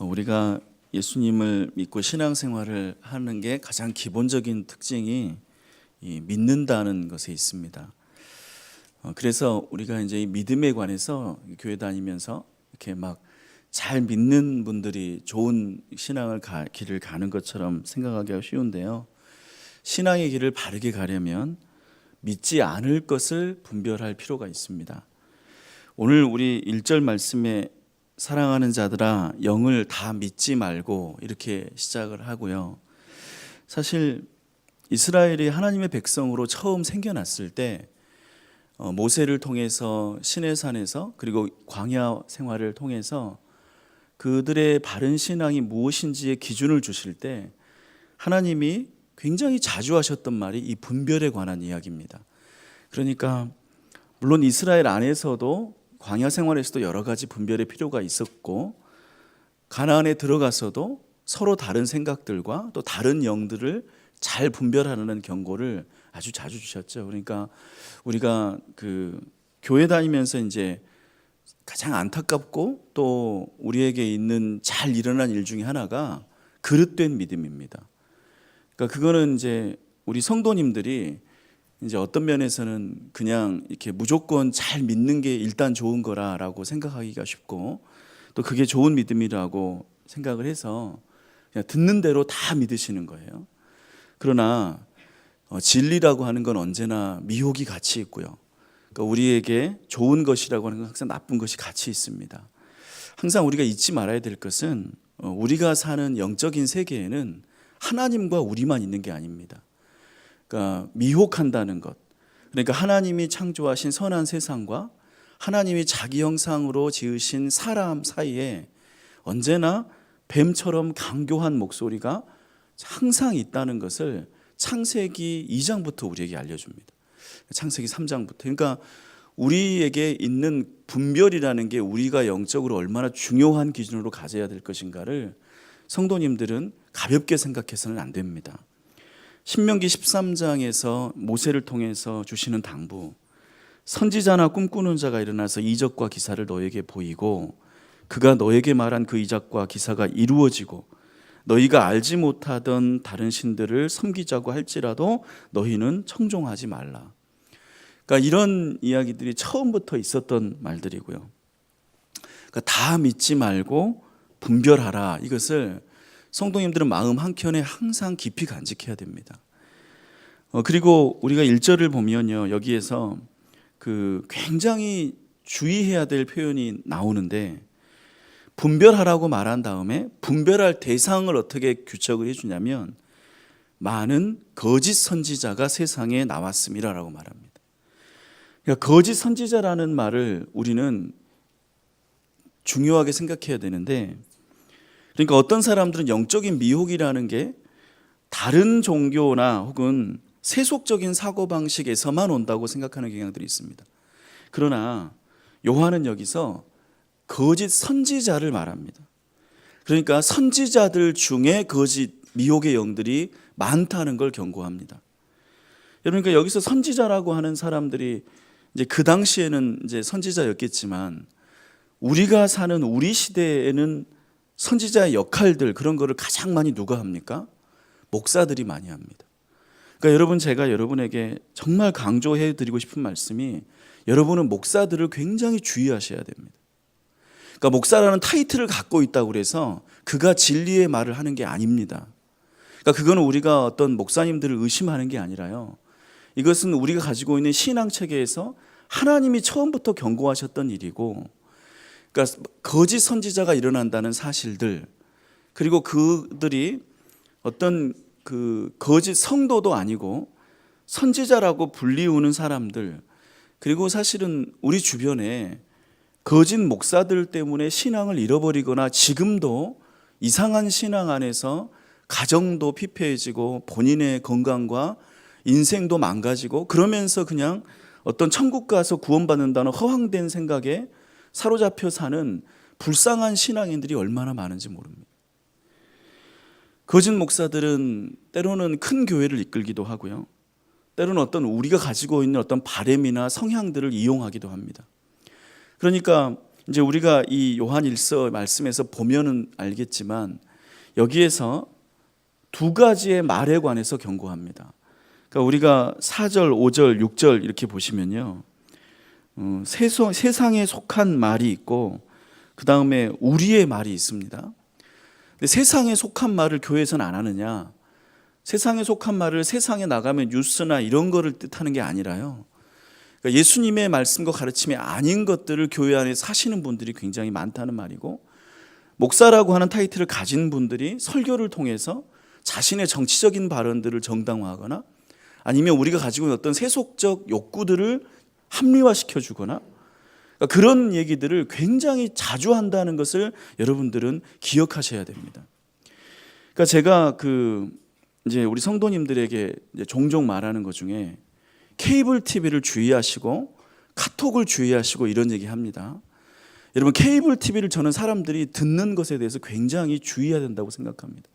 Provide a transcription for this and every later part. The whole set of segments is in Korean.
우리가 예수님을 믿고 신앙생활을 하는 게 가장 기본적인 특징이 이 믿는다는 것에 있습니다. 그래서 우리가 이제 이 믿음에 관해서 교회 다니면서 이렇게 막 잘 믿는 분들이 좋은 길을 가는 것처럼 생각하기가 쉬운데요. 신앙의 길을 바르게 가려면 믿지 않을 것을 분별할 필요가 있습니다. 오늘 우리 1절 말씀에 사랑하는 자들아 영을 다 믿지 말고 이렇게 시작을 하고요. 사실 이스라엘이 하나님의 백성으로 처음 생겨났을 때 모세를 통해서 시내산에서 그리고 광야 생활을 통해서 그들의 바른 신앙이 무엇인지의 기준을 주실 때 하나님이 굉장히 자주 하셨던 말이 이 분별에 관한 이야기입니다. 그러니까 물론 이스라엘 안에서도 광야 생활에서도 여러 가지 분별의 필요가 있었고 가나안에 들어가서도 서로 다른 생각들과 또 다른 영들을 잘 분별하는 경고를 아주 자주 주셨죠. 그러니까 우리가 교회 다니면서 이제 가장 안타깝고 또 우리에게 있는 잘 일어난 일 중에 하나가 그릇된 믿음입니다. 그러니까 그거는 이제 우리 성도님들이 이제 어떤 면에서는 그냥 이렇게 무조건 잘 믿는 게 일단 좋은 거라고 생각하기가 쉽고 또 그게 좋은 믿음이라고 생각을 해서 그냥 듣는 대로 다 믿으시는 거예요. 그러나 진리라고 하는 건 언제나 미혹이 같이 있고요. 그러니까 우리에게 좋은 것이라고 하는 건 항상 나쁜 것이 같이 있습니다. 항상 우리가 잊지 말아야 될 것은 우리가 사는 영적인 세계에는 하나님과 우리만 있는 게 아닙니다. 그러니까 미혹한다는 것. 그러니까 하나님이 창조하신 선한 세상과 하나님이 자기 형상으로 지으신 사람 사이에 언제나 뱀처럼 강교한 목소리가 항상 있다는 것을 창세기 2장부터 우리에게 알려줍니다. 창세기 3장부터. 그러니까 우리에게 있는 분별이라는 게 우리가 영적으로 얼마나 중요한 기준으로 가져야 될 것인가를 성도님들은 가볍게 생각해서는 안 됩니다. 신명기 13장에서 모세를 통해서 주시는 당부, 선지자나 꿈꾸는 자가 일어나서 이적과 기사를 너에게 보이고 그가 너에게 말한 그 이적과 기사가 이루어지고 너희가 알지 못하던 다른 신들을 섬기자고 할지라도 너희는 청종하지 말라. 그러니까 이런 이야기들이 처음부터 있었던 말들이고요. 그러니까 다 믿지 말고 분별하라. 이것을 성도님들은 마음 한켠에 항상 깊이 간직해야 됩니다. 그리고 우리가 1절을 보면요, 여기에서 굉장히 주의해야 될 표현이 나오는데 분별하라고 말한 다음에 분별할 대상을 어떻게 규정을 해주냐면 많은 거짓 선지자가 세상에 나왔음이라고 말합니다. 그러니까 거짓 선지자라는 말을 우리는 중요하게 생각해야 되는데, 그러니까 어떤 사람들은 영적인 미혹이라는 게 다른 종교나 혹은 세속적인 사고방식에서만 온다고 생각하는 경향들이 있습니다. 그러나 요한은 여기서 거짓 선지자를 말합니다. 그러니까 선지자들 중에 거짓 미혹의 영들이 많다는 걸 경고합니다. 그러니까 여기서 선지자라고 하는 사람들이 이제 그 당시에는 이제 선지자였겠지만 우리가 사는 우리 시대에는 선지자의 역할들 그런 거를 가장 많이 누가 합니까? 목사들이 많이 합니다. 그러니까 여러분, 제가 여러분에게 정말 강조해 드리고 싶은 말씀이 여러분은 목사들을 굉장히 주의하셔야 됩니다. 그러니까 목사라는 타이틀을 갖고 있다고 해서 그가 진리의 말을 하는 게 아닙니다. 그러니까 그거는 우리가 어떤 목사님들을 의심하는 게 아니라요. 이것은 우리가 가지고 있는 신앙 체계에서 하나님이 처음부터 경고하셨던 일이고, 그러니까 거짓 선지자가 일어난다는 사실들, 그리고 그들이 어떤 거짓 성도도 아니고 선지자라고 불리우는 사람들, 그리고 사실은 우리 주변에 거짓 목사들 때문에 신앙을 잃어버리거나 지금도 이상한 신앙 안에서 가정도 피폐해지고 본인의 건강과 인생도 망가지고 그러면서 그냥 어떤 천국 가서 구원받는다는 허황된 생각에 사로잡혀 사는 불쌍한 신앙인들이 얼마나 많은지 모릅니다. 거짓 목사들은 때로는 큰 교회를 이끌기도 하고요. 때로는 어떤 우리가 가지고 있는 어떤 바램이나 성향들을 이용하기도 합니다. 그러니까 이제 우리가 이 요한 1서 말씀에서 보면은 알겠지만 여기에서 두 가지의 말에 관해서 경고합니다. 그러니까 우리가 4절, 5절, 6절 이렇게 보시면요, 세상에 속한 말이 있고 그 다음에 우리의 말이 있습니다. 근데 세상에 속한 말을 교회에서는 안 하느냐? 세상에 속한 말을 세상에 나가면 뉴스나 이런 거를 뜻하는 게 아니라요, 그러니까 예수님의 말씀과 가르침이 아닌 것들을 교회 안에 사시는 분들이 굉장히 많다는 말이고, 목사라고 하는 타이틀을 가진 분들이 설교를 통해서 자신의 정치적인 발언들을 정당화하거나 아니면 우리가 가지고 있는 어떤 세속적 욕구들을 합리화시켜 주거나, 그러니까 그런 얘기들을 굉장히 자주 한다는 것을 여러분들은 기억하셔야 됩니다. 그러니까 제가 이제 우리 성도님들에게 이제 종종 말하는 것 중에 케이블 TV를 주의하시고 카톡을 주의하시고 이런 얘기 합니다. 여러분, 케이블 TV를 저는 사람들이 듣는 것에 대해서 굉장히 주의해야 된다고 생각합니다.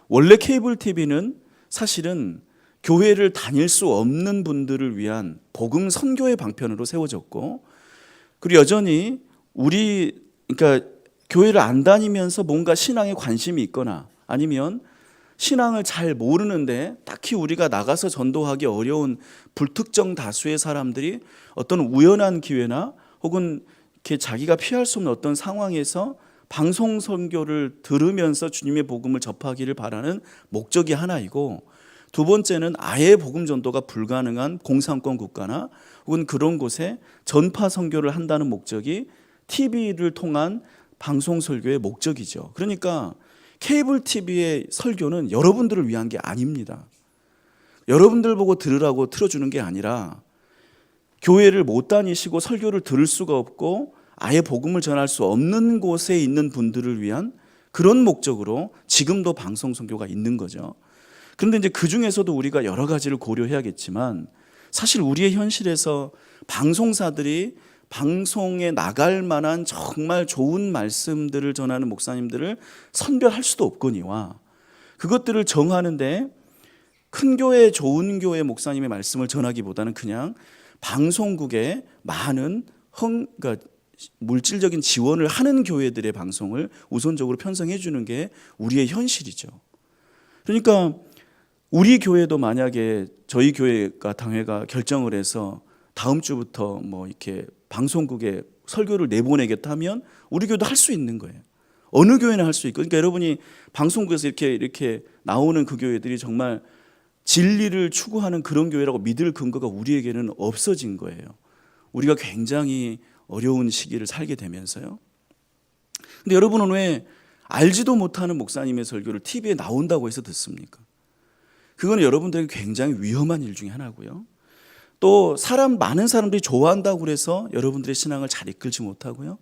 원래 케이블 TV는 사실은 교회를 다닐 수 없는 분들을 위한 복음 선교의 방편으로 세워졌고, 그리고 여전히 그러니까 교회를 안 다니면서 뭔가 신앙에 관심이 있거나 아니면 신앙을 잘 모르는데 딱히 우리가 나가서 전도하기 어려운 불특정 다수의 사람들이 어떤 우연한 기회나 혹은 이렇게 자기가 피할 수 없는 어떤 상황에서 방송 선교를 들으면서 주님의 복음을 접하기를 바라는 목적이 하나이고, 두 번째는 아예 복음 전도가 불가능한 공산권 국가나 혹은 그런 곳에 전파 선교를 한다는 목적이 TV를 통한 방송 설교의 목적이죠. 그러니까 케이블 TV의 설교는 여러분들을 위한 게 아닙니다. 여러분들 보고 들으라고 틀어주는 게 아니라 교회를 못 다니시고 설교를 들을 수가 없고 아예 복음을 전할 수 없는 곳에 있는 분들을 위한 그런 목적으로 지금도 방송 선교가 있는 거죠. 그런데 이제 그 중에서도 우리가 여러 가지를 고려해야겠지만 사실 우리의 현실에서 방송사들이 방송에 나갈 만한 정말 좋은 말씀들을 전하는 목사님들을 선별할 수도 없거니와 그것들을 정하는데 큰 교회, 좋은 교회 목사님의 말씀을 전하기보다는 그냥 방송국에 많은 그러니까 물질적인 지원을 하는 교회들의 방송을 우선적으로 편성해 주는 게 우리의 현실이죠. 그러니까 우리 교회도 만약에 저희 교회가 당회가 결정을 해서 다음 주부터 뭐 이렇게 방송국에 설교를 내보내겠다 하면 우리 교회도 할 수 있는 거예요. 어느 교회나 할 수 있고, 그러니까 여러분이 방송국에서 이렇게 나오는 그 교회들이 정말 진리를 추구하는 그런 교회라고 믿을 근거가 우리에게는 없어진 거예요. 우리가 굉장히 어려운 시기를 살게 되면서요. 근데 여러분은 왜 알지도 못하는 목사님의 설교를 TV에 나온다고 해서 듣습니까? 그건 여러분들에게 굉장히 위험한 일 중에 하나고요. 또 많은 사람들이 좋아한다고 해서 여러분들의 신앙을 잘 이끌지 못하고요.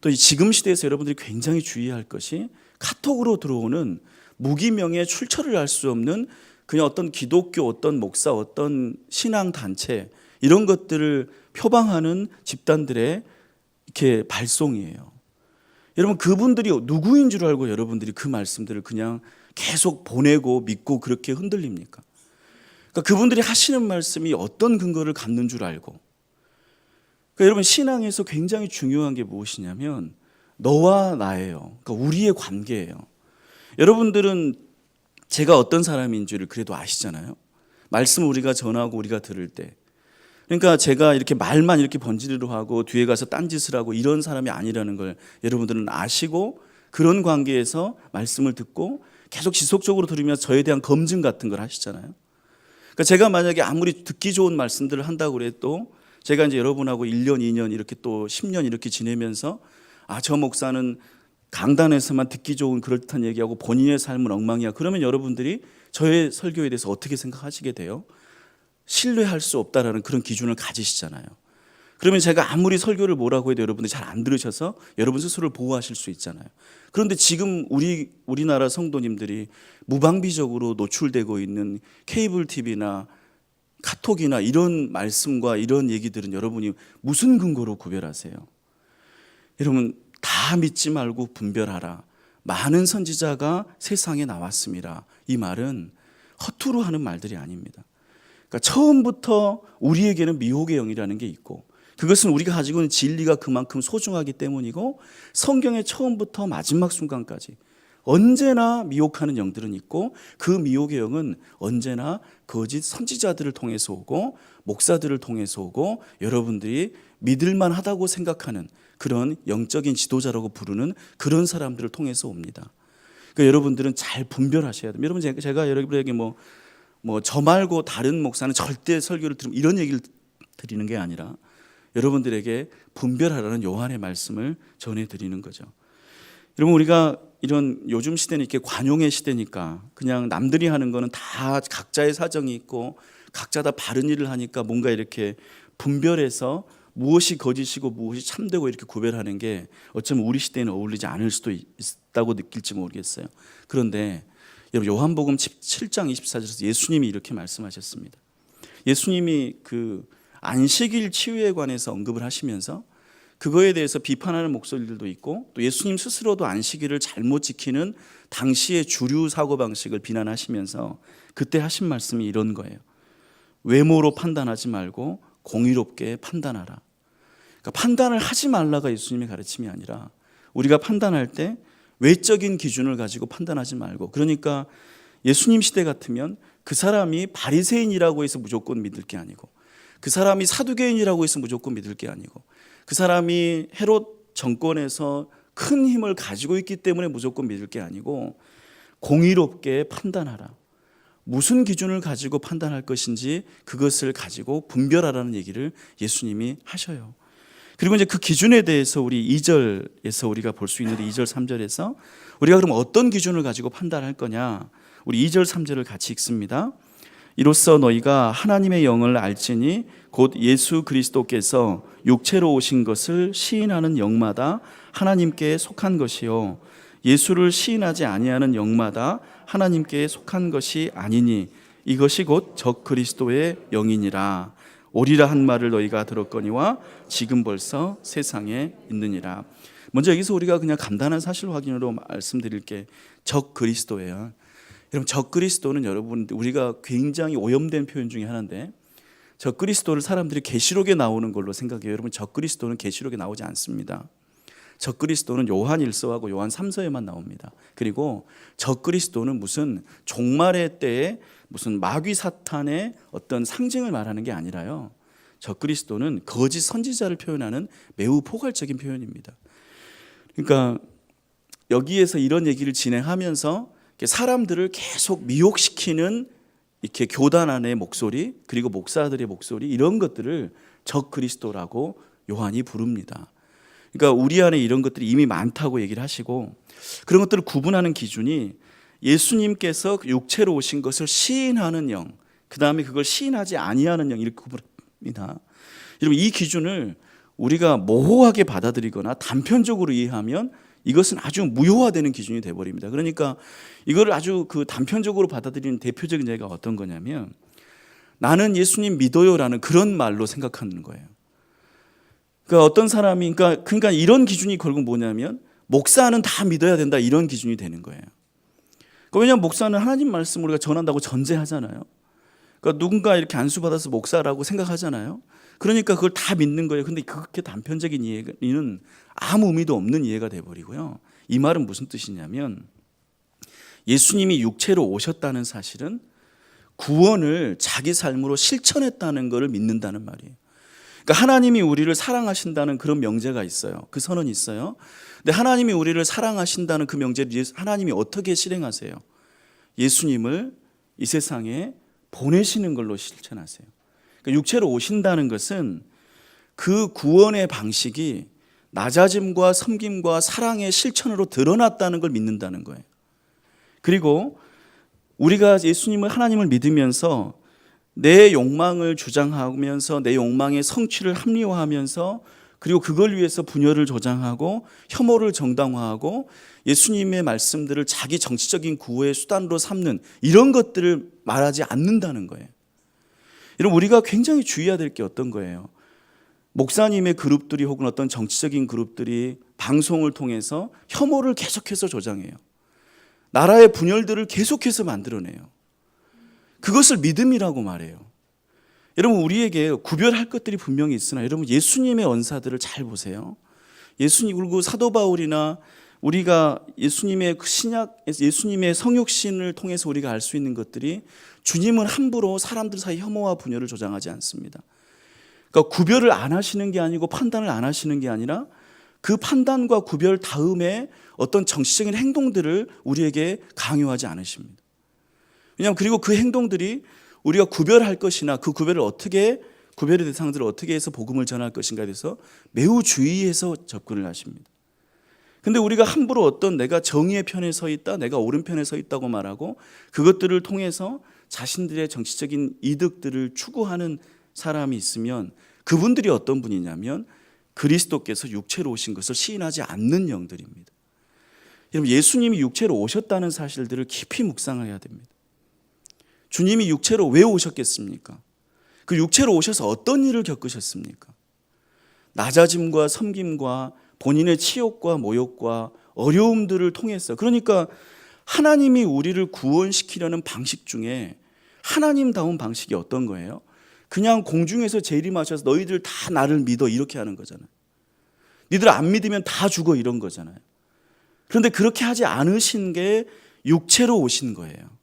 또 지금 시대에서 여러분들이 굉장히 주의할 것이 카톡으로 들어오는 무기명의 출처를 알 수 없는 그냥 어떤 기독교, 어떤 목사, 어떤 신앙단체 이런 것들을 표방하는 집단들의 이렇게 발송이에요. 여러분, 그분들이 누구인 줄 알고 여러분들이 그 말씀들을 그냥 계속 보내고 믿고 그렇게 흔들립니까? 그러니까 그분들이 하시는 말씀이 어떤 근거를 갖는 줄 알고. 그러니까 여러분, 신앙에서 굉장히 중요한 게 무엇이냐면 너와 나예요. 그러니까 우리의 관계예요. 여러분들은 제가 어떤 사람인지를 그래도 아시잖아요. 말씀을 우리가 전하고 우리가 들을 때, 그러니까 제가 이렇게 말만 이렇게 번지르르 하고 뒤에 가서 딴짓을 하고 이런 사람이 아니라는 걸 여러분들은 아시고 그런 관계에서 말씀을 듣고 계속 지속적으로 들으면서 저에 대한 검증 같은 걸 하시잖아요. 그러니까 제가 만약에 아무리 듣기 좋은 말씀들을 한다고 해도 제가 이제 여러분하고 1년, 2년 이렇게 또 10년 이렇게 지내면서 저 목사는 강단에서만 듣기 좋은 그럴듯한 얘기하고 본인의 삶은 엉망이야. 그러면 여러분들이 저의 설교에 대해서 어떻게 생각하시게 돼요? 신뢰할 수 없다라는 그런 기준을 가지시잖아요. 그러면 제가 아무리 설교를 뭐라고 해도 여러분들이 잘 안 들으셔서 여러분 스스로를 보호하실 수 있잖아요. 그런데 지금 우리나라 성도님들이 무방비적으로 노출되고 있는 케이블 TV나 카톡이나 이런 말씀과 이런 얘기들은 여러분이 무슨 근거로 구별하세요? 여러분, 다 믿지 말고 분별하라. 많은 선지자가 세상에 나왔습니다. 이 말은 허투루 하는 말들이 아닙니다. 그러니까 처음부터 우리에게는 미혹의 영이라는 게 있고 그것은 우리가 가지고 있는 진리가 그만큼 소중하기 때문이고, 성경의 처음부터 마지막 순간까지 언제나 미혹하는 영들은 있고, 그 미혹의 영은 언제나 거짓 선지자들을 통해서 오고 목사들을 통해서 오고 여러분들이 믿을만 하다고 생각하는 그런 영적인 지도자라고 부르는 그런 사람들을 통해서 옵니다. 그러니까 여러분들은 잘 분별하셔야 돼요. 여러분, 제가 여러분에게 저 말고 다른 목사는 절대 설교를 들으면 이런 얘기를 드리는 게 아니라 여러분들에게 분별하라는 요한의 말씀을 전해드리는 거죠. 여러분, 우리가 이런 요즘 시대는 이렇게 관용의 시대니까 그냥 남들이 하는 거는 다 각자의 사정이 있고 각자 다 바른 일을 하니까 뭔가 이렇게 분별해서 무엇이 거짓이고 무엇이 참되고 이렇게 구별하는 게 어쩌면 우리 시대에는 어울리지 않을 수도 있다고 느낄지 모르겠어요. 그런데 여러분, 요한복음 7장 24절에서 예수님이 이렇게 말씀하셨습니다. 예수님이 그 안식일 치유에 관해서 언급을 하시면서 그거에 대해서 비판하는 목소리들도 있고, 또 예수님 스스로도 안식일을 잘못 지키는 당시의 주류 사고방식을 비난하시면서 그때 하신 말씀이 이런 거예요. 외모로 판단하지 말고 공의롭게 판단하라. 그러니까 판단을 하지 말라가 예수님의 가르침이 아니라 우리가 판단할 때 외적인 기준을 가지고 판단하지 말고, 그러니까 예수님 시대 같으면 그 사람이 바리새인이라고 해서 무조건 믿을 게 아니고, 그 사람이 사두개인이라고 해서 무조건 믿을 게 아니고, 그 사람이 헤롯 정권에서 큰 힘을 가지고 있기 때문에 무조건 믿을 게 아니고 공의롭게 판단하라. 무슨 기준을 가지고 판단할 것인지 그것을 가지고 분별하라는 얘기를 예수님이 하셔요. 그리고 이제 그 기준에 대해서 우리 2절에서 우리가 볼 수 있는데, 2절 3절에서 우리가 그럼 어떤 기준을 가지고 판단할 거냐, 우리 2절 3절을 같이 읽습니다. 이로써 너희가 하나님의 영을 알지니 곧 예수 그리스도께서 육체로 오신 것을 시인하는 영마다 하나님께 속한 것이요 예수를 시인하지 아니하는 영마다 하나님께 속한 것이 아니니 이것이 곧 적 그리스도의 영이니라. 오리라 한 말을 너희가 들었거니와 지금 벌써 세상에 있느니라. 먼저 여기서 우리가 그냥 간단한 사실 확인으로 말씀드릴 게 적 그리스도예요. 여러분, 적 그리스도는 여러분, 우리가 굉장히 오염된 표현 중에 하나인데, 적 그리스도를 사람들이 계시록에 나오는 걸로 생각해요. 여러분, 적 그리스도는 계시록에 나오지 않습니다. 적 그리스도는 요한 1서하고 요한 3서에만 나옵니다. 그리고 적 그리스도는 무슨 종말의 때에 무슨 마귀 사탄의 어떤 상징을 말하는 게 아니라요, 적 그리스도는 거짓 선지자를 표현하는 매우 포괄적인 표현입니다. 그러니까 여기에서 이런 얘기를 진행하면서 사람들을 계속 미혹시키는 이렇게 교단 안의 목소리, 그리고 목사들의 목소리, 이런 것들을 적 그리스도라고 요한이 부릅니다. 그러니까 우리 안에 이런 것들이 이미 많다고 얘기를 하시고, 그런 것들을 구분하는 기준이 예수님께서 육체로 오신 것을 시인하는 영, 그 다음에 그걸 시인하지 아니하는 영, 이렇게 구분합니다. 여러분, 이 기준을 우리가 모호하게 받아들이거나 단편적으로 이해하면 이것은 아주 무효화되는 기준이 되어버립니다. 그러니까 이걸 아주 그 단편적으로 받아들이는 대표적인 예가 어떤 거냐면, 나는 예수님 믿어요라는 그런 말로 생각하는 거예요. 그러니까 어떤 사람이 그러니까 이런 기준이 결국 뭐냐면, 목사는 다 믿어야 된다, 이런 기준이 되는 거예요. 그러니까 왜냐하면 목사는 하나님 말씀을 우리가 전한다고 전제하잖아요. 그러니까 누군가 이렇게 안수받아서 목사라고 생각하잖아요. 그러니까 그걸 다 믿는 거예요. 근데 그렇게 단편적인 이해는 아무 의미도 없는 이해가 돼버리고요. 이 말은 무슨 뜻이냐면, 예수님이 육체로 오셨다는 사실은 구원을 자기 삶으로 실천했다는 것을 믿는다는 말이에요. 그러니까 하나님이 우리를 사랑하신다는 그런 명제가 있어요. 그 선언이 있어요. 근데 하나님이 우리를 사랑하신다는 그 명제를 하나님이 어떻게 실행하세요? 예수님을 이 세상에 보내시는 걸로 실천하세요. 그러니까 육체로 오신다는 것은 그 구원의 방식이 낮아짐과 섬김과 사랑의 실천으로 드러났다는 걸 믿는다는 거예요. 그리고 우리가 예수님을, 하나님을 믿으면서 내 욕망을 주장하면서 내 욕망의 성취를 합리화하면서, 그리고 그걸 위해서 분열을 조장하고 혐오를 정당화하고 예수님의 말씀들을 자기 정치적인 구호의 수단으로 삼는 이런 것들을 말하지 않는다는 거예요. 여러분, 우리가 굉장히 주의해야 될 게 어떤 거예요? 목사님의 그룹들이 혹은 어떤 정치적인 그룹들이 방송을 통해서 혐오를 계속해서 조장해요. 나라의 분열들을 계속해서 만들어내요. 그것을 믿음이라고 말해요. 여러분, 우리에게 구별할 것들이 분명히 있으나 여러분, 예수님의 언사들을 잘 보세요. 예수님, 그리고 사도 바울이나 우리가 예수님의 신약, 예수님의 성육신을 통해서 우리가 알 수 있는 것들이, 주님은 함부로 사람들 사이 혐오와 분열을 조장하지 않습니다. 그러니까 구별을 안 하시는 게 아니고 판단을 안 하시는 게 아니라 그 판단과 구별 다음에 어떤 정치적인 행동들을 우리에게 강요하지 않으십니다. 왜냐하면 그리고 그 행동들이 우리가 구별할 것이나 그 구별을 어떻게, 구별의 대상들을 어떻게 해서 복음을 전할 것인가에 대해서 매우 주의해서 접근을 하십니다. 근데 우리가 함부로 어떤 내가 정의의 편에 서 있다, 내가 옳은 편에 서 있다고 말하고 그것들을 통해서 자신들의 정치적인 이득들을 추구하는 사람이 있으면 그분들이 어떤 분이냐면 그리스도께서 육체로 오신 것을 시인하지 않는 영들입니다. 여러분, 예수님이 육체로 오셨다는 사실들을 깊이 묵상해야 됩니다. 주님이 육체로 왜 오셨겠습니까? 그 육체로 오셔서 어떤 일을 겪으셨습니까? 낮아짐과 섬김과 본인의 치욕과 모욕과 어려움들을 통해서, 그러니까 하나님이 우리를 구원시키려는 방식 중에 하나님다운 방식이 어떤 거예요? 그냥 공중에서 재림하셔서 너희들 다 나를 믿어 이렇게 하는 거잖아요. 니들 안 믿으면 다 죽어 이런 거잖아요. 그런데 그렇게 하지 않으신 게 육체로 오신 거예요.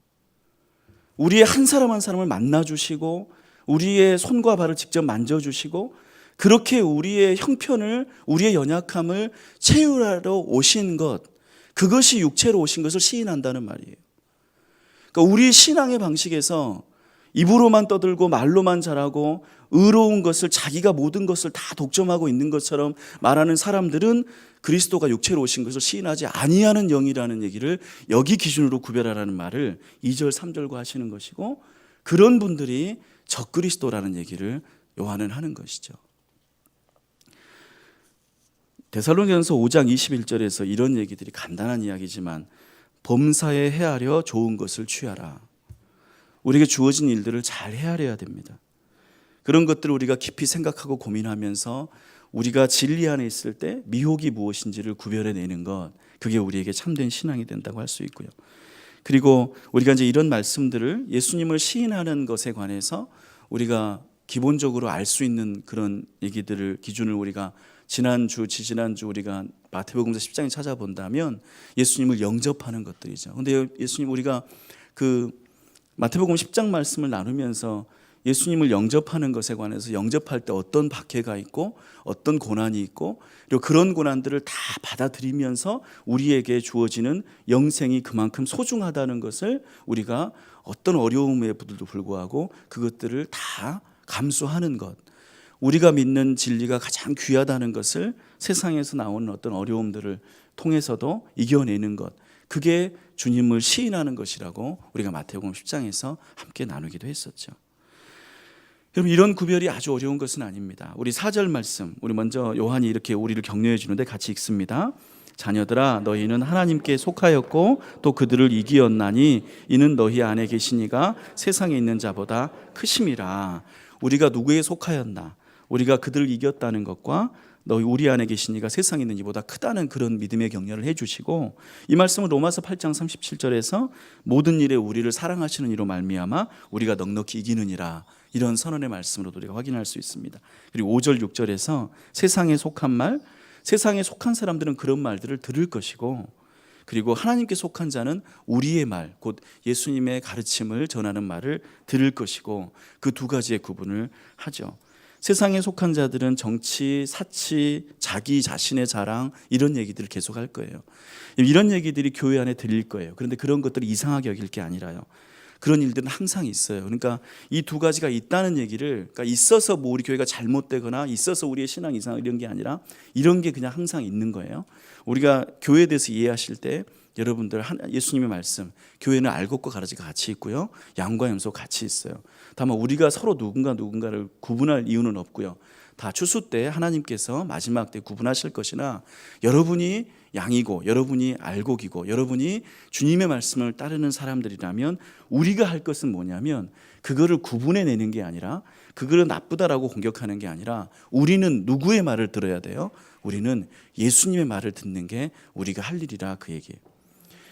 우리의 한 사람 한 사람을 만나주시고 우리의 손과 발을 직접 만져주시고 그렇게 우리의 형편을, 우리의 연약함을 채우러 오신 것, 그것이 육체로 오신 것을 시인한다는 말이에요. 그러니까 우리 신앙의 방식에서 입으로만 떠들고 말로만 잘하고 의로운 것을, 자기가 모든 것을 다 독점하고 있는 것처럼 말하는 사람들은 그리스도가 육체로 오신 것을 시인하지 아니하는 영이라는 얘기를 여기 기준으로 구별하라는 말을 2절 3절과 하시는 것이고, 그런 분들이 적그리스도라는 얘기를 요한은 하는 것이죠. 데살로니가전서 5장 21절에서 이런 얘기들이, 간단한 이야기지만 범사에 헤아려 좋은 것을 취하라. 우리에게 주어진 일들을 잘 헤아려야 됩니다. 그런 것들을 우리가 깊이 생각하고 고민하면서 우리가 진리 안에 있을 때 미혹이 무엇인지를 구별해내는 것, 그게 우리에게 참된 신앙이 된다고 할 수 있고요. 그리고 우리가 이제 이런 말씀들을 예수님을 시인하는 것에 관해서 우리가 기본적으로 알 수 있는 그런 얘기들을, 기준을 우리가 지지난주 우리가 마태복음서 10장에 찾아본다면 예수님을 영접하는 것들이죠. 근데 예수님, 우리가 그 마태복음 10장 말씀을 나누면서 예수님을 영접하는 것에 관해서 영접할 때 어떤 박해가 있고 어떤 고난이 있고, 그리고 그런 고난들을 다 받아들이면서 우리에게 주어지는 영생이 그만큼 소중하다는 것을, 우리가 어떤 어려움에도 불구하고 그것들을 다 감수하는 것, 우리가 믿는 진리가 가장 귀하다는 것을 세상에서 나오는 어떤 어려움들을 통해서도 이겨내는 것, 그게 주님을 시인하는 것이라고 우리가 마태복음 10장에서 함께 나누기도 했었죠. 여러분, 이런 구별이 아주 어려운 것은 아닙니다. 우리 4절 말씀, 우리 먼저 요한이 이렇게 우리를 격려해 주는데 같이 읽습니다. 자녀들아, 너희는 하나님께 속하였고 또 그들을 이기었나니 이는 너희 안에 계시니가 세상에 있는 자보다 크심이라. 우리가 누구에 속하였나, 우리가 그들을 이겼다는 것과 너희 우리 안에 계시니가 세상에 있는 이보다 크다는 그런 믿음의 격려를 해주시고, 이 말씀은 로마서 8장 37절에서 모든 일에 우리를 사랑하시는 이로 말미암아 우리가 넉넉히 이기느니라, 이런 선언의 말씀으로도 우리가 확인할 수 있습니다. 그리고 5절 6절에서 세상에 속한 말, 세상에 속한 사람들은 그런 말들을 들을 것이고, 그리고 하나님께 속한 자는 우리의 말, 곧 예수님의 가르침을 전하는 말을 들을 것이고, 그 두 가지의 구분을 하죠. 세상에 속한 자들은 정치, 사치, 자기 자신의 자랑, 이런 얘기들을 계속 할 거예요. 이런 얘기들이 교회 안에 들릴 거예요. 그런데 그런 것들을 이상하게 여길 게 아니라요, 그런 일들은 항상 있어요. 그러니까 이 두 가지가 있다는 얘기를, 그러니까 있어서 뭐 우리 교회가 잘못되거나 있어서 우리의 신앙 이상, 이런 게 아니라 이런 게 그냥 항상 있는 거예요. 우리가 교회에 대해서 이해하실 때 여러분들 예수님의 말씀, 교회는 알곡과 가라지가 같이 있고요, 양과 염소 같이 있어요. 다만 우리가 서로 누군가를 구분할 이유는 없고요. 다 추수 때 하나님께서 마지막 때 구분하실 것이나, 여러분이 양이고 여러분이 알곡이고 여러분이 주님의 말씀을 따르는 사람들이라면 우리가 할 것은 뭐냐면, 그거를 구분해내는 게 아니라, 그거를 나쁘다라고 공격하는 게 아니라, 우리는 누구의 말을 들어야 돼요? 우리는 예수님의 말을 듣는 게 우리가 할 일이라, 그 얘기예요.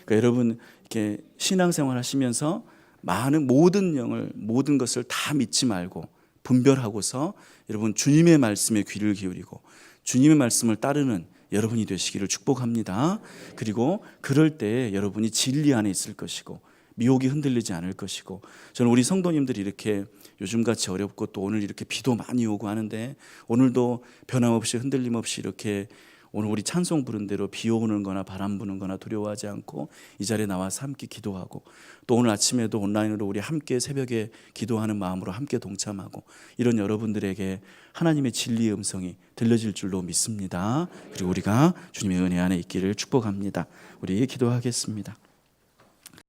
그러니까 여러분, 이렇게 신앙생활 하시면서 모든 것을 다 믿지 말고 분별하고서 여러분 주님의 말씀에 귀를 기울이고 주님의 말씀을 따르는 여러분이 되시기를 축복합니다. 그리고 그럴 때 여러분이 진리 안에 있을 것이고 미혹이 흔들리지 않을 것이고, 저는 우리 성도님들이 이렇게 요즘같이 어렵고 또 오늘 이렇게 비도 많이 오고 하는데 오늘도 변함없이 흔들림 없이 이렇게 오늘 우리 찬송 부른 대로 비 오는 거나 바람 부는 거나 두려워하지 않고 이 자리에 나와서 함께 기도하고, 또 오늘 아침에도 온라인으로 우리 함께 새벽에 기도하는 마음으로 함께 동참하고, 이런 여러분들에게 하나님의 진리의 음성이 들려질 줄로 믿습니다. 그리고 우리가 주님의 은혜 안에 있기를 축복합니다. 우리 기도하겠습니다.